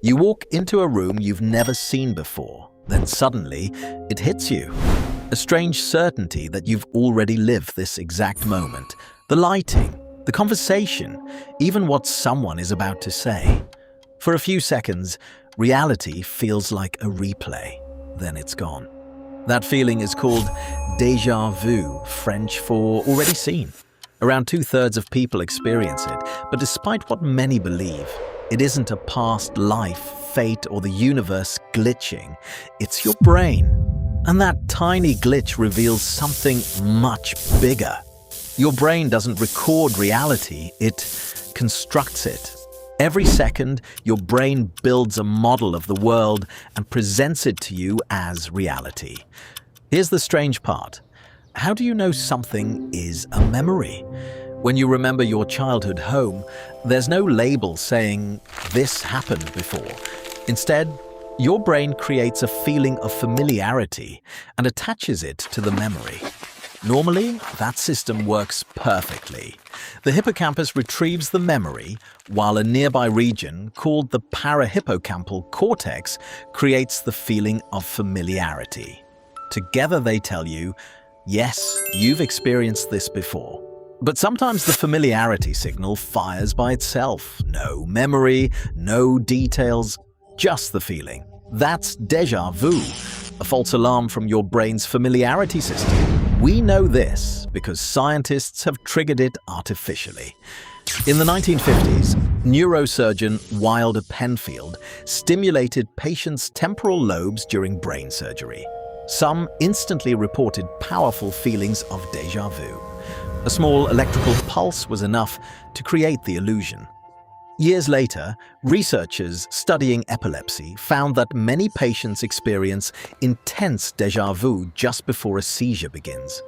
You walk into a room you've never seen before, then suddenly it hits you. A strange certainty that you've already lived this exact moment. The lighting, the conversation, even what someone is about to say. For a few seconds, reality feels like a replay. Then it's gone. That feeling is called déjà vu, French for already seen. Around 2/3 of people experience it, but despite what many believe, it isn't a past life, fate, or the universe glitching. It's your brain. And that tiny glitch reveals something much bigger. Your brain doesn't record reality, it constructs it. Every second, your brain builds a model of the world and presents it to you as reality. Here's the strange part. How do you know something is a memory? When you remember your childhood home, there's no label saying, "This happened before." Instead, your brain creates a feeling of familiarity and attaches it to the memory. Normally, that system works perfectly. The hippocampus retrieves the memory, while a nearby region called the parahippocampal cortex creates the feeling of familiarity. Together they tell you, yes, you've experienced this before. But sometimes the familiarity signal fires by itself. No memory, no details, just the feeling. That's déjà vu, a false alarm from your brain's familiarity system. We know this because scientists have triggered it artificially. In the 1950s, neurosurgeon Wilder Penfield stimulated patients' temporal lobes during brain surgery. Some instantly reported powerful feelings of déjà vu. A small electrical pulse was enough to create the illusion. Years later, researchers studying epilepsy found that many patients experience intense déjà vu just before a seizure begins.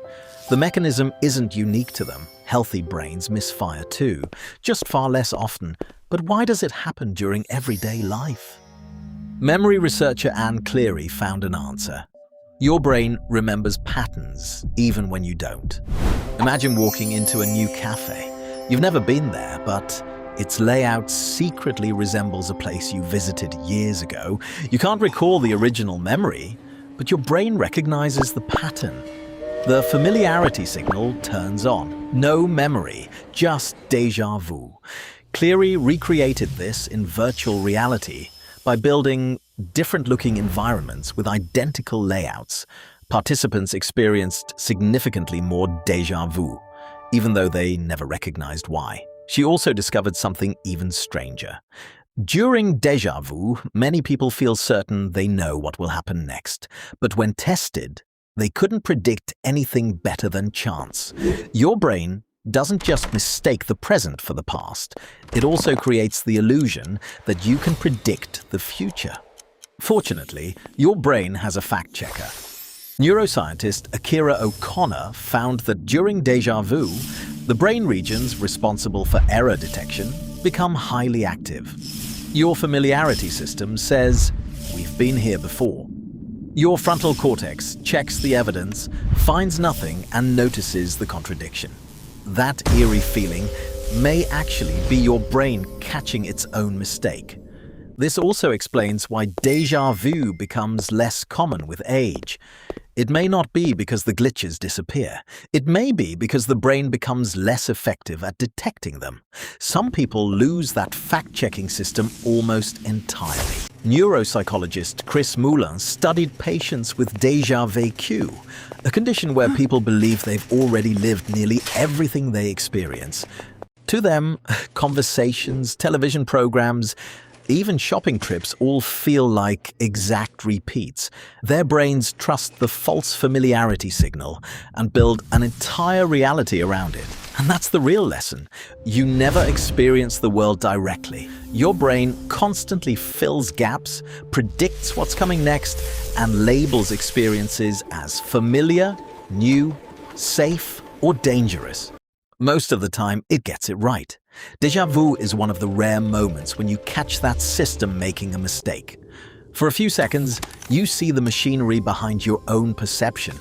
The mechanism isn't unique to them. Healthy brains misfire too, just far less often. But why does it happen during everyday life? Memory researcher Cleary found an answer. Your brain remembers patterns, even when you don't. Imagine walking into a new cafe. You've never been there, but its layout secretly resembles a place you visited years ago. You can't recall the original memory, but your brain recognizes the pattern. The familiarity signal turns on. No memory, just déjà vu. Cleary recreated this in virtual reality by building different-looking environments with identical layouts. Participants experienced significantly more déjà vu, even though they never recognized why. She also discovered something even stranger. During déjà vu, many people feel certain they know what will happen next. But when tested, they couldn't predict anything better than chance. Your brain doesn't just mistake the present for the past. It also creates the illusion that you can predict the future. Fortunately, your brain has a fact-checker. Neuroscientist Akira O'Connor found that during déjà vu, the brain regions responsible for error detection become highly active. Your familiarity system says, "We've been here before." Your frontal cortex checks the evidence, finds nothing, and notices the contradiction. That eerie feeling may actually be your brain catching its own mistake. This also explains why déjà vu becomes less common with age. It may not be because the glitches disappear. It may be because the brain becomes less effective at detecting them. Some people lose that fact-checking system almost entirely. Neuropsychologist Chris Moulin studied patients with déjà vu, a condition where people believe they've already lived nearly everything they experience. To them, conversations, television programs, even shopping trips all feel like exact repeats. Their brains trust the false familiarity signal and build an entire reality around it. And that's the real lesson. You never experience the world directly. Your brain constantly fills gaps, predicts what's coming next, and labels experiences as familiar, new, safe, or dangerous. Most of the time, it gets it right. Déjà vu is one of the rare moments when you catch that system making a mistake. For a few seconds, you see the machinery behind your own perception.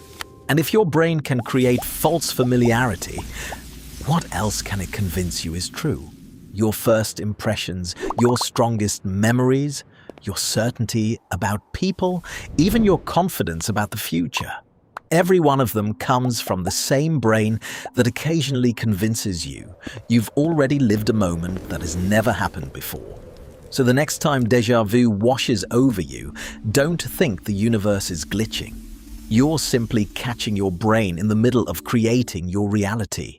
And if your brain can create false familiarity, what else can it convince you is true? Your first impressions, your strongest memories, your certainty about people, even your confidence about the future. Every one of them comes from the same brain that occasionally convinces you you've already lived a moment that has never happened before. So the next time déjà vu washes over you, don't think the universe is glitching. You're simply catching your brain in the middle of creating your reality.